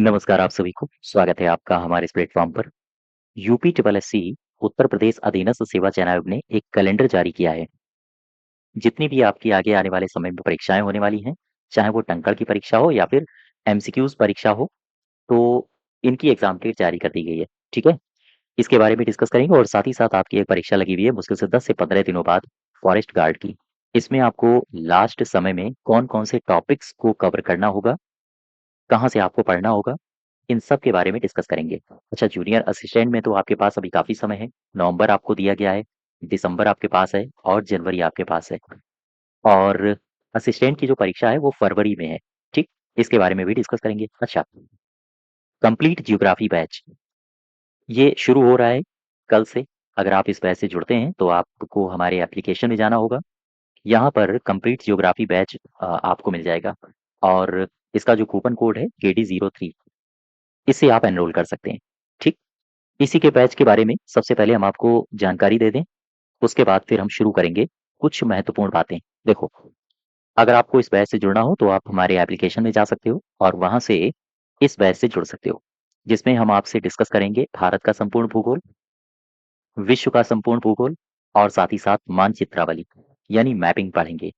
नमस्कार आप सभी को, स्वागत है आपका हमारे इस प्लेटफ़ॉर्म पर। UP triple SC Uttar Pradesh अधीनस्थ सेवा चयन आयोग ने एक कैलेंडर जारी किया है। जितनी भी आपकी आगे आने वाले समय में परीक्षाएँ होने वाली हैं, चाहे वो टंकण की परीक्षा हो या फिर एमसीक्यूज़ परीक्षा हो, तो इनकी एग्ज़ाम डेट जारी कर दी गई है, ठीक है? इसके बारे में डिस्कस करेंगे और साथ ही साथ आपकी एक परीक्षा लगी हुई है मुश्किल से 10 से 15 दिनों बाद फॉरेस्ट गार्ड की। इसमें आपको लास्ट समय में कौन-कौन से टॉपिक्स को कवर करना होगा, कहाँ से आपको पढ़ना होगा, इन सब के बारे में डिस्कस करेंगे। अच्छा जूनियर असिस्टेंट में तो आपके पास अभी काफ़ी समय है, नवंबर आपको दिया गया है, दिसंबर आपके पास है और जनवरी आपके पास है। और असिस्टेंट की जो परीक्षा है वो फरवरी में है, ठीक? इसके बारे में भी डिस्कस करेंगे। अच्छा, कंप्लीट जियोग्राफी बैच ये शुरू हो रहा है कल से। अगर आप इस बैच से जुड़ते हैं तो आपको हमारे एप्लीकेशन में जाना होगा। यहाँ पर कंप्लीट जियोग्राफी बैच आपको मिल जाएगा और इसका जो कूपन कोड है KD03 इससे आप एनरोल कर सकते हैं, ठीक? इसी के बैच के बारे में सबसे पहले हम आपको जानकारी दे दें, उसके बाद फिर हम शुरू करेंगे कुछ महत्वपूर्ण बातें। देखो, अगर आपको इस बैच से जुड़ना हो तो आप हमारे एप्लीकेशन में जा सकते हो और वहाँ से इस बैच से जुड़ सकते हो, जिसमें हम आपसे डिस्कस करेंगे भारत का संपूर्ण भूगोल, विश्व का संपूर्ण भूगोल और साथ ही साथ मानचित्रावली यानी मैपिंग पढ़ेंगे।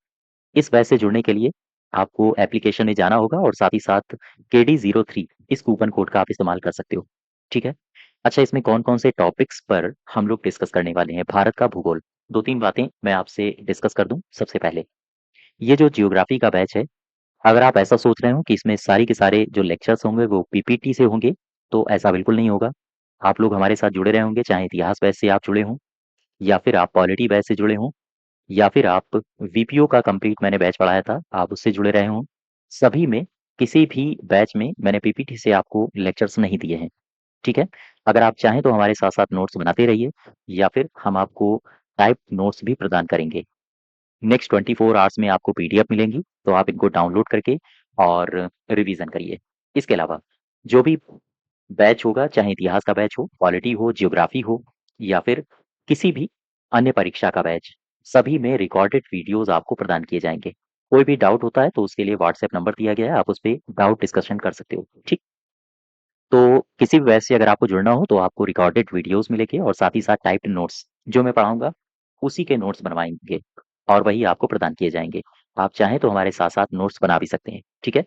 इस बैच से जुड़ने के लिए आपको एप्लीकेशन में जाना होगा और साथ ही साथ KD03 इस कूपन कोड का आप इस्तेमाल कर सकते हो, ठीक है? अच्छा इसमें कौन-कौन से टॉपिक्स पर हम लोग डिस्कस करने वाले हैं? भारत का भूगोल, 2-3 बातें मैं आपसे डिस्कस कर दूँ सबसे पहले। ये जो जियोग्राफी का बैच है, अगर आप ऐसा सोच रहे हो कि इसमें सारे के सारे जो लेक्चर्स होंगे वो पीपीटी से होंगे, तो ऐसा बिल्कुल नहीं होगा। आप लोग हमारे साथ जुड़े रहे होंगे, चाहे इतिहास बैच से आप जुड़े हों या फिर आप पॉलिटी बैच से जुड़े हों या फिर आप वीपीओ का कंप्लीट मैंने बैच पढ़ाया था, आप उससे जुड़े रहे हों। सभी में किसी भी बैच में मैंने पीपीटी से आपको लेक्चर्स नहीं दिए हैं, ठीक है? अगर आप चाहें तो हमारे साथ-साथ नोट्स बनाते रहिए या फिर हम आपको टाइप्ड नोट्स भी प्रदान करेंगे। नेक्स्ट 24 आवर्स में आपको पीडीएफ मिलेंगी, तो आप इनको डाउनलोड करके और रिवीजन करिए। इसके अलावा जो भी बैच होगा, चाहे इतिहास का बैच हो, पॉलिटी हो, ज्योग्राफी हो या फिर किसी भी अन्य परीक्षा का बैच, सभी में रिकॉर्डेड वीडियोज़ आपको प्रदान किए जाएँगे। कोई भी डाउट होता है तो उसके लिए व्हाट्सएप नंबर दिया गया है, आप उस पे डाउट डिस्कशन कर सकते हो, ठीक? तो किसी भी बैच से अगर आपको जुड़ना हो तो आपको रिकॉर्डेड वीडियोज़ मिलेंगे और साथ ही साथ टाइप्ड नोट्स, जो मैं पढ़ाऊँगा, उसी के नोट्स बनवाएँगे और वही आपको प्रदान किए जाएँगे। आप चाहें तो हमारे साथ-साथ नोट्स बना भी सकते हैं, ठीक है?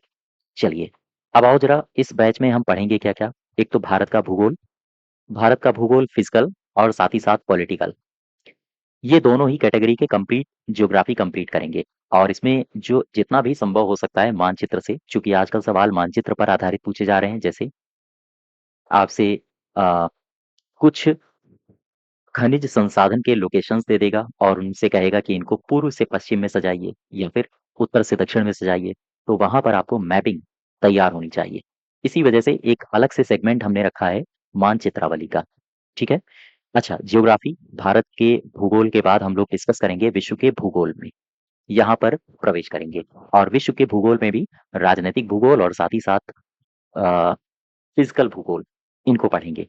चलिए, अब आओ ज़रा इस बैच में हम पढ़ेंगे क्या-क्या? एक तो भारत का भूगोल फिजिकल और साथ ही साथ पॉलिटिकल, ये दोनों ही कैटेगरी के कंप्लीट ज्योग्राफी कंप्लीट करेंगे और इसमें जो जितना भी संभव हो सकता है मानचित्र से, चूँकि आजकल सवाल मानचित्र पर आधारित पूछे जा रहे हैं, जैसे आपसे अ, कुछ खनिज संसाधन के लोकेशंस दे देगा और उनसे कहेगा कि इनको पूर्व से पश्चिम में सजाइए या फिर उत्तर से दक्षिण में सजाइए, तो वहाँ पर आपको मैपिंग तैयार होनी चाहिए। इसी वजह से एक अलग से सेगमेंट हमने रखा है मानचित्रावली का, ठीक है? अच्छा, ज्योग्राफी भारत के भूगोल के बाद हम लोग डिस्कस करेंगे विश्व के भूगोल में, यहाँ पर प्रवेश करेंगे और विश्व के भूगोल में भी राजनैतिक भूगोल और साथ ही साथ अ, फिजिकल भूगोल, इनको पढ़ेंगे।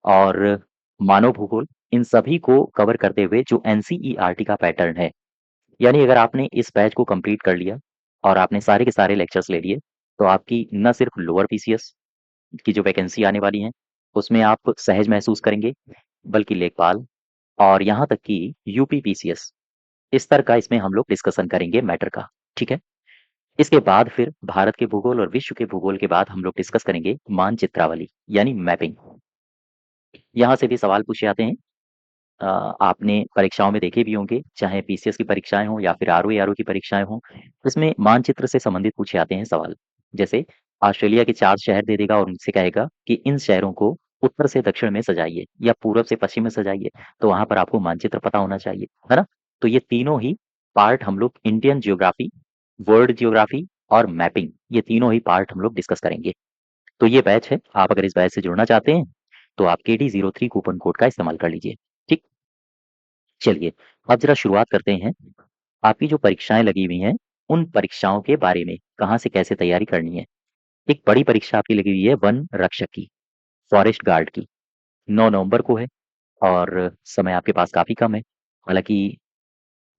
और मानव भूगोल, इन सभी को कवर करते हुए जो एनसीईआरटी का पैटर्न है, यानी अगर आपने इस बैच को कंप्लीट कर लिया और आपने सारे के सारे लेक्चर्स ले लिए, तो आपकी न सिर्फ लोअर पीसीएस की जो वैकेंसी आने वाली है, उसमें आप सहज महसूस करेंगे, बल्कि लेखपाल और यहाँ तक कि यूपी पीसीएस, इस स्तर का इसमें हम लोग डिस्कशन करेंगे मैटर का, ठीक है? इसके बाद फिर भारत के भूगोल और विश्व के भूगोल के बाद हम लोग डिस्कस करेंगे मानचित्रावली, यानी मैपिंग। यहाँ से भी सवाल पूछे जाते हैं। अ, आपने परीक्षाओं में देखे भी होंगे, चाहे पीसीएस की परीक्षाएँ हों या फिर आरओ एआरओ की परीक्षाएँ हों, इसमें मानचित्र से संबंधित पूछे जाते हैं सवाल। जैसे ऑस्ट्रेलिया के 4 शहर दे देगा और उनसे कहेगा कि इन शहरों को उत्तर से दक्षिण में सजाइए या पूरब से पश्चिम में सजाइए, तो वहाँ पर आपको मानचित्र पता होना चाहिए, है ना? तो ये तीनों ही पार्ट हम लोग इंडियन जियोग्राफी, वर्ल्ड जियोग्राफी और मैपिंग, ये तीनों ही पार्ट हम लोग डिस्कस करेंगे। तो ये बैच है, आप अगर इस बैच से जुड़ना चाहते हैं, तो आप KD03 कूपन कोड का इस्तेमाल कर लीजिए, ठीक? चलिए, अब ज़रा शुरुआत करते हैं। आपकी जो परीक्षाएँ लगी हुई हैं, उन परीक्षाओं के बारे में, कहाँ से कैसे तैयारी करनी है। एक बड़ी परीक्षा आपकी लगी हुई है वन रक्षक की, फॉरेस्ट गार्ड की, 9 नवंबर को है और समय आपके पास काफ़ी कम है। हालाँकि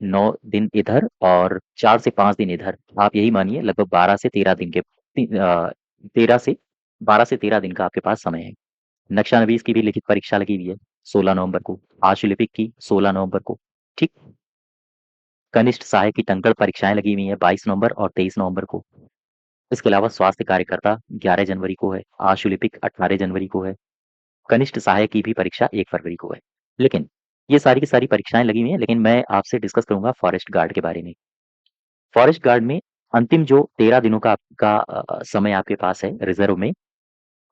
9 दिन इधर और 4 से 5 दिन इधर, आप यही मानिए लगभग 12 से 13 दिन के 13 से 12 से 13 दिन का आपके पास समय है। नक्शा नवीस की भी लिखित परीक्षा लगी हुई है 16 नवंबर को, आशुलिपिक की 16 नवंबर को, ठीक। कनिष्ठ सहायक की टंकण परीक्षाएं लगी हुई हैं 22 नवंबर और 23 नवंबर को। इसके अलावा स्वास्थ्य कार्यकर्ता 11 जनवरी को है, आशुलिपिक 18 जनवरी को है, कनिष्ठ सहायक की भी परीक्षा 1 फरवरी को है। लेकिन ये सारी की सारी परीक्षाएं लगी हुई हैं, लेकिन मैं आपसे डिस्कस करूंगा फॉरेस्ट गार्ड के बारे में। फॉरेस्ट गार्ड में अंतिम जो 13 दिनों का आपका समय आपके पास है रिजर्व में,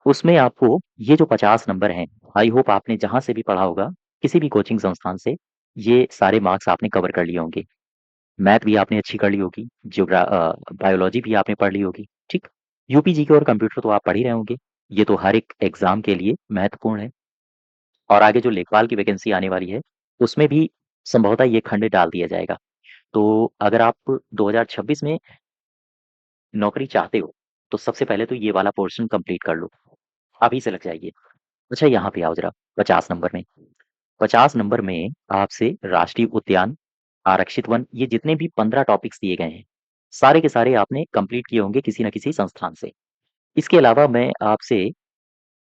उसमें आपको ये जो 50 नंबर हैं, आई होप आपने जहाँ से भी पढ़ा होगा, किसी भी कोचिंग संस्थान से, ये सारे मार्क्स आपने कवर कर लिए होंगे। मैथ भी आपने अच्छी कर ली होगी, बायोलॉजी भी आपने पढ़ ली होगी, ठीक। यूपी जीके और कंप्यूटर तो आप पढ़ ही रहे होंगे, ये तो हर एक एग्जाम के लिए महत्वपूर्ण है। और आगे जो लेखपाल की वैकेंसी आने वाली है, उसमें भी संभवतः ये खंड डाल दिया जाएगा। तो अगर आप 2026 में नौकरी चाहते हो, तो सबसे पहले तो ये वाला पोर्शन कंप्लीट कर लो, अभी से लग जाइए। अच्छा यहाँ पे आओ जरा, 50 नंबर में, 50 नंबर में आपसे राष्ट्रीय उद्यान, आरक्षित वन, ये जितने भी 15 टॉपिक्स दिए गए हैं, सारे के सारे आपने कंप्लीट किए होंगे किसी न किसी संस्थान से। इसके अलावा मैं आपसे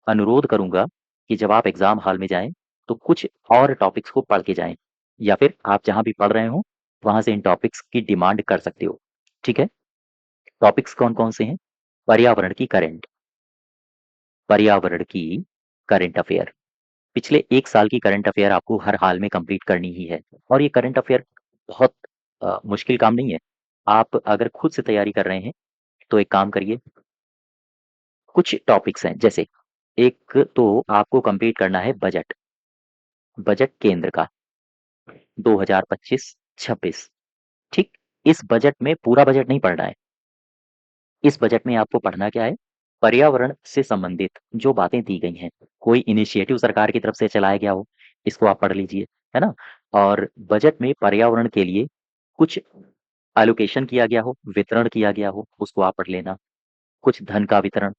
अनुरोध करूंगा कि जब आप एग्जाम हॉल में जाएं, तो कुछ और टॉपिक्स को पढ़ के जाएं, या फिर आप जहां भी पढ़ रहे हो, वहां से इन टॉपिक्स की डिमांड कर सकते हो, ठीक है। टॉपिक्स कौन कौन से हैं? पर्यावरण की करंट, पर्यावरण की करंट अफेयर, पिछले 1 साल की करंट अफेयर आपको हर हाल में कंप्लीट करनी ही है। और ये करंट अफेयर बहुत मुश्किल काम नहीं है। आप अगर खुद से तैयारी कर रहे हैं, तो एक काम करिए, कुछ टॉपिक्स हैं, जैसे एक तो आपको कंप्लीट करना है बजट, बजट केंद्र का 2025-26, ठीक। इस बजट में पूरा बजट नहीं पढ़ना है। इस बजट में आपको पढ़ना क्या है? पर्यावरण से संबंधित जो बातें दी गई हैं, कोई इनिशिएटिव सरकार की तरफ से चलाया गया हो, इसको आप पढ़ लीजिए, है ना? और बजट में पर्यावरण के लिए कुछ एलोकेशन किया गया हो, वितरण किया गया हो, उसको आप पढ़ लेना। कुछ धन का वितरण,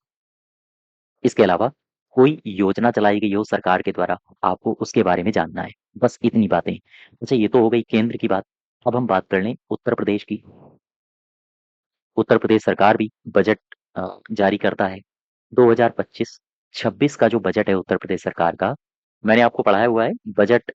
इसके अलावा कोई योजना चलाई गई हो सरकार के द्वारा, आपको उसके बारे में जानना है। बस इतनी बातें। अच्छा, ये तो हो गई केंद्र की बात। अब हम बात कर लें उत्तर प्रदेश की। उत्तर प्रदेश सरकार भी बजट जारी करता है। 2025-26 का जो बजट है उत्तर प्रदेश सरकार का, मैंने आपको पढ़ाया हुआ है, बजट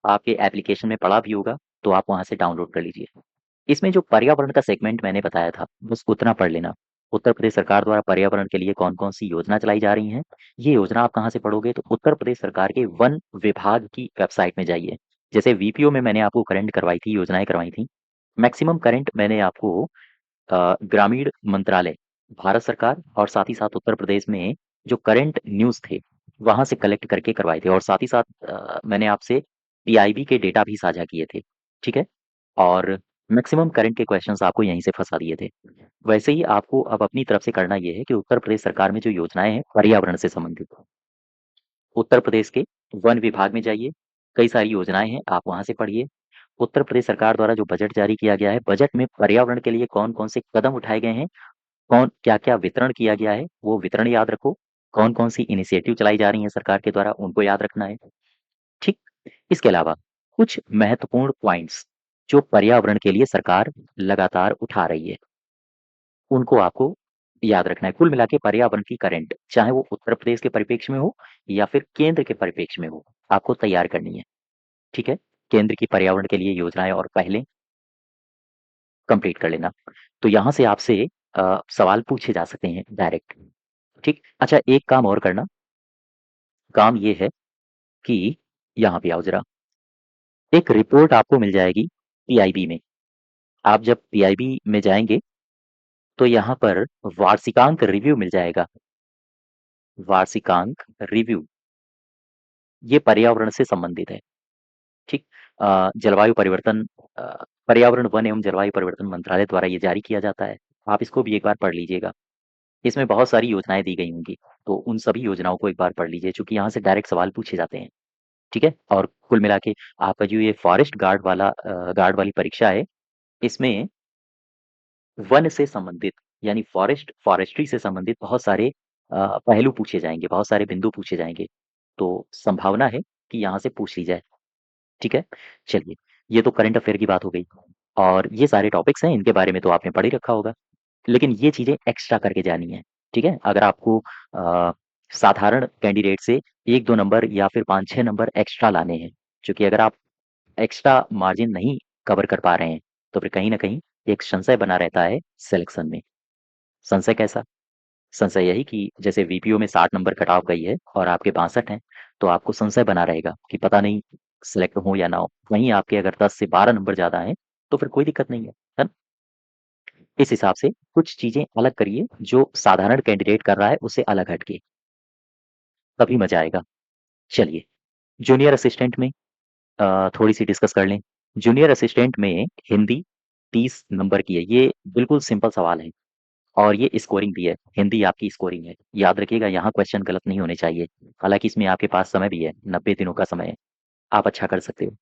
आपके एप्लीकेशन में पड़ा भी होगा, तो आप वहाँ से डाउनलोड कर लीजिए। इसमें जो पर्यावरण का सेगमेंट मैंने बताया था, बस उतना पढ़ लेना। उत्तर प्रदेश सरकार द्वारा पर्यावरण के लिए कौन-कौन सी योजना चलाई जा रही हैं, ये योजना आप कहाँ से पढ़ोगे? तो उत्तर प्रदेश सरकार के वन विभाग की वेबसाइट में जाइए। जैसे वीपीओ में मैंने आपको करंट करवाई थी, योजनाएँ करवाई थी। मैक्सिमम करंट मैंने आपको ग्रामीण मंत्रालय, भारत सरकार और साथ ही साथ उत्तर प्रदेश में जो करंट न्यूज़ थे, वहाँ से कलेक्ट करके करवाए थे, और साथ ही साथ मैंने आपसे पीआईबी के डेटा भी साझा किए थे, ठीक है? और मैक्सिमम करंट के क्वेश्चंस आपको यहीं से फँसा दिए थे। वैसे ही आपको अब अपनी तरफ से करना ये है कि उत्तर प्रदेश सरकार में जो योजनाएँ हैं पर्यावरण से संबंधित, उत्तर प्रदेश के वन विभाग में जाइए, कई सारी योजनाएँ हैं, आप वहाँ से पढ़िए। उत्तर प्रदेश सरकार द्वारा जो बजट जारी किया गया है, बजट में पर्यावरण के लिए कौन-कौन से कदम उठाए गए हैं, कौन क्या-क्या वितरण किया गया है, वो वितरण याद रखो। कौन-कौन सी इनिशिएटिव चलाई जा रही हैं सरकार के द्वारा, उनको याद रखना है, ठीक। इसके अलावा कुछ महत्वपूर्ण पॉइंट्स जो पर्यावरण के लिए सरकार लगातार उठा रही है, उनको आपको याद रखना है। कुल मिला के पर्यावरण की करंट, चाहे वो उत्तर प्रदेश के परिप्रेक्ष्य में हो या फिर केंद्र के परिप्रेक्ष्य में हो, आपको तैयार करनी है, ठीक है। केंद्र की पर्यावरण के लिए योजनाएँ और पहलें कंप्लीट कर लेना। तो यहाँ से आपसे सवाल पूछे जा सकते हैं डायरेक्ट, ठीक। अच्छा, एक काम और करना, काम ये है कि यहाँ पे आओ ज़रा, एक रिपोर्ट आपको मिल जाएगी पीआईबी में। आप जब पीआईबी में जाएँगे, तो यहाँ पर वार्षिकांक रिव्यू मिल जाएगा। वार्षिकांक रिव्यू, ये पर्यावरण से संबंधित है, ठीक। जलवायु परिवर्तन, अ, पर्यावरण, वन एवं जलवायु परिवर्तन मंत्रालय द्वारा ये जारी किया जाता है। आप इसको भी एक बार पढ़ लीजिएगा। इसमें बहुत सारी योजनाएँ दी गई होंगी, तो उन सभी योजनाओं को एक बार पढ़ लीजिए, चूँकि यहाँ से डायरेक्ट सवाल पूछे जाते हैं, ठीक है? और कुल मिला के आपका जो ये फॉरेस्ट गार्ड वाला गार्ड वाली परीक्षा है, इसमें वन से संबंधित, यानी फॉरेस्ट्री से संबंधित बहुत सारे पहलू पूछे जाएँगे, बहुत सारे बिंदु पूछे जाएँगे। तो संभावना है कि यहाँ से पूछ ली जाए, ठीक है? चलिए, ये तो करंट अफ़ेयर की बात हो गई, और ये सारे टॉपिक्स हैं, इनके बारे में तो आपने पढ़ ही रखा होगा। लेकिन ये चीज़ें एक्स्ट्रा करके जानी हैं। ठीक है? अगर आपको साधारण कैंडिडेट से 1-2 नंबर या फिर 5-6 नंबर एक्स्ट्रा लाने हैं, चूँकि अगर आप एक्स्ट्रा मार्जिन नहीं कवर कर पा रहे हैं, तो फिर कहीं न कहीं एक संशय बना रहता है सिलेक्शन में। संशय कैसा? संशय यही कि जैसे वीपीओ में 60 नंबर कट ऑफ गई है और आपके 62 हैं, तो आपको संशय बना रहेगा कि पता नहीं सिलेक्ट हों या ना हो। वहीं आपके अगर 10 से 12 नंबर ज़्यादा हैं, तो फिर कोई दिक्कत नहीं है ना? इस हिसाब से कुछ चीज़ें अलग करिए, जो साधारण कैंडिडेट कर रहा है, उससे अलग हट के, तभी मज़ा आएगा। चलिए, जूनियर असिस्टेंट में थोड़ी-सी डिस्कस कर लें। जूनियर असिस्टेंट में हिंदी 30 नंबर की है। ये बिल्कुल सिंपल सवाल है और ये स्कोरिंग भी है। हिंदी आपकी स्कोरिंग है। याद रखिएगा यहाँ क्वेश्चन गलत नहीं होने चाहिए। हालाँकि इसमें आपके पास समय भी है, 90 दिनों का समय है। आप अच्छा कर सकते हो।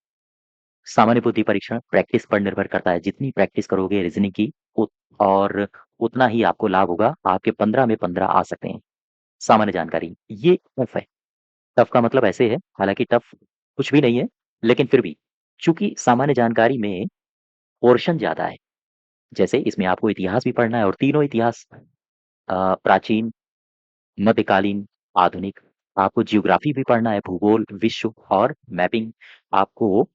सामान्य बुद्धि परीक्षण प्रैक्टिस पर निर्भर करता है। जितनी प्रैक्टिस करोगे रीज़निंग की और उतना ही आपको लाभ होगा। आपके 15 में 15 आ सकते हैं। सामान्य जानकारी, ये टफ है। टफ का मतलब ऐसे है, हालाँकि टफ कुछ भी नहीं है, लेकिन फिर भी चूँकि सामान्य जानकारी में पोर्शन ज़्यादा है, जैसे इसमें आपको इतिहास भी पढ़ना है और तीनों इतिहास प्राचीन, मध्यकालीन, आधुनिक, आपको ज्योग्राफी भी पढ़ना है, भूगोल, विश्व और मैपिंग, आपको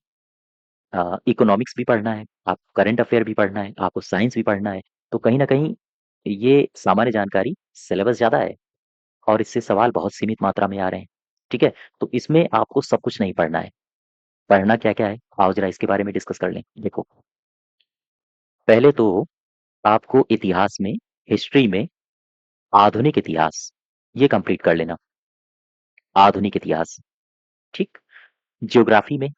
इकोनॉमिक्स भी पढ़ना है, आपको करंट अफेयर भी पढ़ना है, आपको साइंस भी पढ़ना है। तो कहीं न कहीं ये सामान्य जानकारी सिलेबस ज़्यादा है और इससे सवाल बहुत सीमित मात्रा में आ रहे हैं, ठीक है? तो इसमें आपको सब कुछ नहीं पढ़ना है। पढ़ना क्या-क्या है? आओ ज़रा इसके बारे में डिस्कस कर लें। देखो, पहले तो आपको इतिहास में, हिस्ट्री में आधुनिक इतिहास, ये कंप्लीट कर लेना। आधुनिक इतिहास, ठीक? ज्योग्राफी में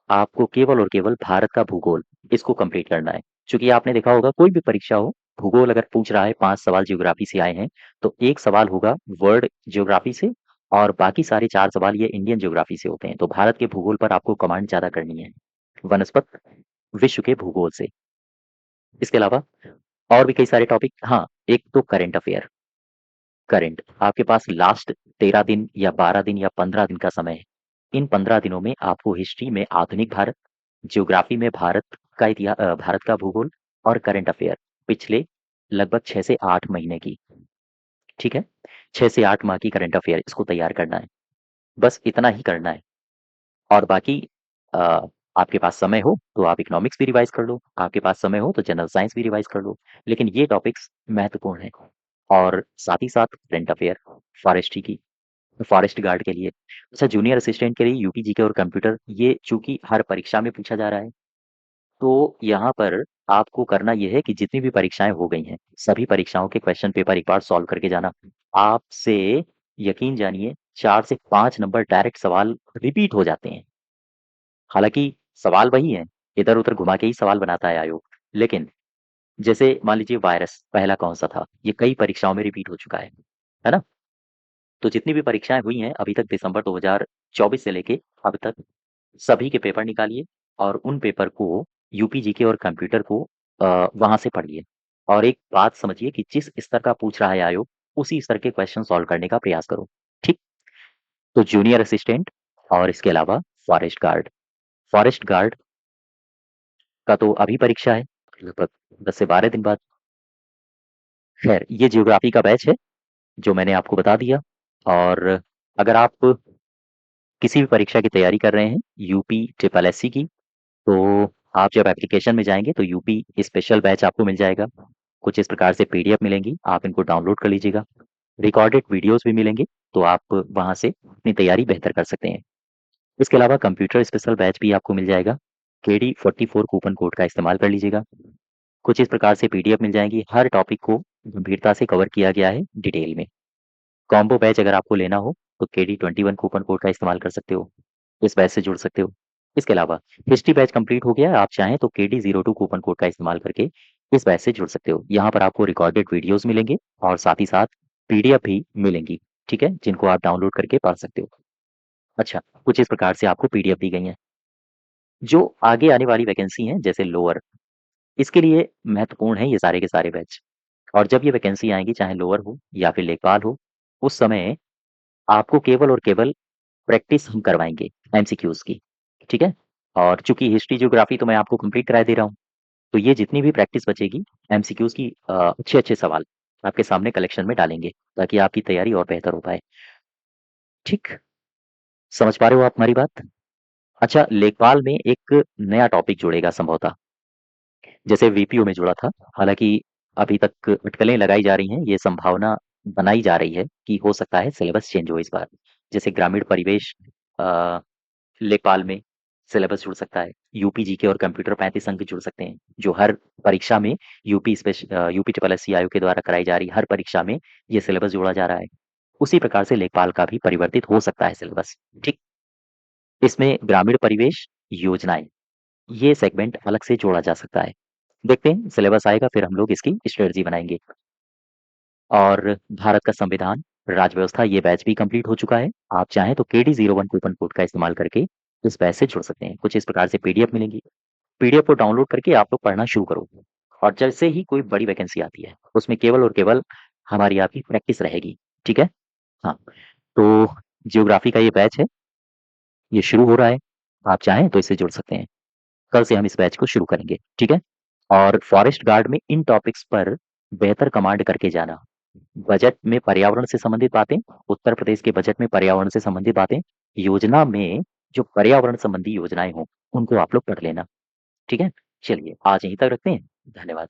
आपको केवल और केवल भारत का भूगोल, इसको कंप्लीट करना है। चूँकि आपने देखा होगा कोई भी परीक्षा हो, भूगोल अगर पूछ रहा है, 5 सवाल ज्योग्राफी से आए हैं, तो 1 सवाल होगा वर्ल्ड ज्योग्राफी से और बाकी सारे 4 सवाल ये इंडियन ज्योग्राफी से होते हैं। तो भारत के भूगोल पर आपको कमांड ज़्यादा करनी है, वनस्पत विश्व के भूगोल से। इसके अलावा और भी कई सारे टॉपिक, हाँ, एक तो करंट अफेयर, करंट आपके पास लास्ट 13 दिन या 12 दिन या 15 दिन का समय है। इन 15 दिनों में आपको हिस्ट्री में आधुनिक भारत, ज्योग्राफी में भारत का भूगोल और करंट अफेयर पिछले लगभग 6 से 8 महीने की, ठीक है? 6 से 8 माह की करंट अफेयर इसको तैयार करना है। बस इतना ही करना है और बाकी अ, आपके पास समय हो तो आप इकोनॉमिक्स भी रिवाइज़ कर लो, आपके पास समय हो तो जनरल साइंस भी रिवाइज़ कर लो। लेकिन ये टॉपिक्स महत्वपूर्ण हैं और साथ ही साथ करंट अफेयर, फॉरेस्ट्री की, फॉरेस्ट गार्ड के लिए। अच्छा, जूनियर असिस्टेंट के लिए यूपी जीके और कंप्यूटर ये चूँकि हर परीक्षा में पूछा जा रहा है, तो यहाँ पर आपको करना ये है कि जितनी भी परीक्षाएँ हो गई हैं, सभी परीक्षाओं के क्वेश्चन पेपर एक बार सॉल्व करके जाना। आपसे यकीन जानिए 4 से 5 नंबर डायरेक्ट सवाल रिपीट हो जाते हैं। हालाँकि सवाल वही हैं, इधर-उधर घुमा के ही सवाल बनाता है आयोग। लेकिन जैसे मान लीजिए वायरस पहला कौन-सा था? ये कई परीक्षाओं में रिपीट हो चुका है ना? तो जितनी भी परीक्षाएँ हुई हैं अभी तक दिसंबर 2024 से लेके अब तक, सभी के पेपर निकालिए और उन पेपर को यूपी जीके और कंप्यूटर को वहाँ से पढ़िए और एक बात समझिए कि जिस स्तर का पूछ रहा है आयोग, उसी स्तर के क्वेश्चन सॉल्व करने का प्रयास करो, ठीक? तो जूनियर असिस्टेंट और इसके अलावा फॉरेस्ट गार्ड। फॉरेस्ट गार्ड का तो अभी परीक्षा है, लगभग 10 से 12 दिन बाद। खैर, ये ज्योग्राफी का बैच है, जो मैंने आपको बता दिया और अगर आप किसी भी परीक्षा की तैयारी कर रहे हैं, यूपी ट्रिपल एससी की, तो आप जब एप्लीकेशन में जाएँगे तो यूपी स्पेशल बैच आपको मिल जाएगा। कुछ इस प्रकार से पीडीएफ मिलेंगी, आप इनको डाउनलोड कर लीजिएगा। रिकॉर्डेड वीडियोज़ भी मिलेंगे, तो आप वहाँ से अपनी तैयारी बेहतर कर सकते हैं। इसके अलावा कंप्यूटर स्पेशल बैच भी आपको मिल जाएगा। केडी 44 कूपन कोड का इस्तेमाल कर लीजिएगा। कुछ इस प्रकार से पीडीएफ मिल जाएँगी, हर टॉपिक को गंभीरता से कवर किया गया है डिटेल में। कॉम्बो बैच अगर आपको लेना हो, तो केडी 21 कूपन कोड का इस्तेमाल कर सकते हो। इस बैच से जुड़ सकते हो। इसके अलावा हिस्ट्री बैच कंप्लीट हो गया है, आप चाहें तो केडी 02 कूपन कोड का इस्तेमाल करके इस बैच से जुड़ सकते हो। यहाँ पर आपको रिकॉर्डेड वीडियोज़ मिलेंगे और साथ ही साथ पीडीएफ भी मिलेंगी, ठीक है? जिनको आप डाउनलोड करके पढ़ सकते हो। अच्छा, कुछ इस प्रकार से आपको पीडीएफ दी गई हैं। जो आगे आने वाली वैकेंसी हैं, जैसे लोअर, इसके लिए महत्वपूर्ण है ये सारे के सारे बैच और जब ये वैकेंसी आएँगी, चाहे लोअर हो या फिर लेखपाल हो, उस समय आपको केवल और केवल प्रैक्टिस हम करवाएँगे एमसीक्यूज़ की, ठीक है? और चूँकि हिस्ट्री, ज्योग्राफी तो मैं आपको कंप्लीट कराए दे रहा हूँ, तो ये जितनी भी प्रैक्टिस बचेगी एमसीक्यूज़ की अच्छे-अच्छे सवाल, आपके सामने कलेक्शन में डालेंगे, ताकि आपकी तैयारी और बेहतर हो पाए। ठीक? समझ पा रहे हो आप हमारी बात? अच्छा, लेखपाल में एक नया टॉपिक जुड़ेगा संभवतः, जैसे वीपीओ में जुड़ा था। हालाँकि अभी तक अटकलें लगाई जा रही हैं, ये संभावना बनाई जा रही है कि हो सकता है सिलेबस चेंज हो इस बार। जैसे ग्रामीण परिवेश अ, लेखपाल में सिलेबस जुड़ सकता है। यूपी जीके और कंप्यूटर 35 अंक जुड़ सकते हैं, जो हर परीक्षा में यूपी ट्रिपल एससी आयोग के द्वारा कराई जा रही हर परीक्षा में ये सिलेबस जोड़ा जा रहा है। उसी प्रकार से लेखपाल का भी परिवर्तित हो सकता है सिलेबस। ठीक? इसमें ग्रामीण परिवेश, योजनाएँ, ये सेगमेंट अलग से जोड़ा जा सकता है। देखते हैं सिलेबस आएगा, फिर हम लोग इसकी स्ट्रेटजी बनाएँगे। और भारत का संविधान, राज्य व्यवस्था, ये बैच भी कंप्लीट हो चुका है। आप चाहें तो KD01 कूपन कोड का इस्तेमाल करके इस बैच से जुड़ सकते हैं। कुछ इस प्रकार से पीडीएफ मिलेंगी। पीडीएफ को डाउनलोड करके आप लोग पढ़ना शुरू करो, और जैसे ही कोई बड़ी वैकेंसी आती है, उसमें केवल और केवल हमारी आपकी प्रैक्टिस रहेगी। ठीक है? हाँ, तो ज्योग्राफी का ये बैच है, ये शुरू हो रहा है। आप चाहें तो इससे जुड़ सकते हैं। कल से हम इस बैच को शुरू करेंगे। ठीक है? और फॉरेस्ट गार्ड में इन टॉपिक्स पर बेहतर कमांड करके जाना। बजट में पर्यावरण से संबंधित बातें, उत्तर प्रदेश के बजट में पर्यावरण से संबंधित बातें, योजना में जो पर्यावरण संबंधी योजनाएँ हों, उनको आप लोग पढ़ लेना। ठीक है? चलिए, आज यहीं तक रखते हैं। धन्यवाद।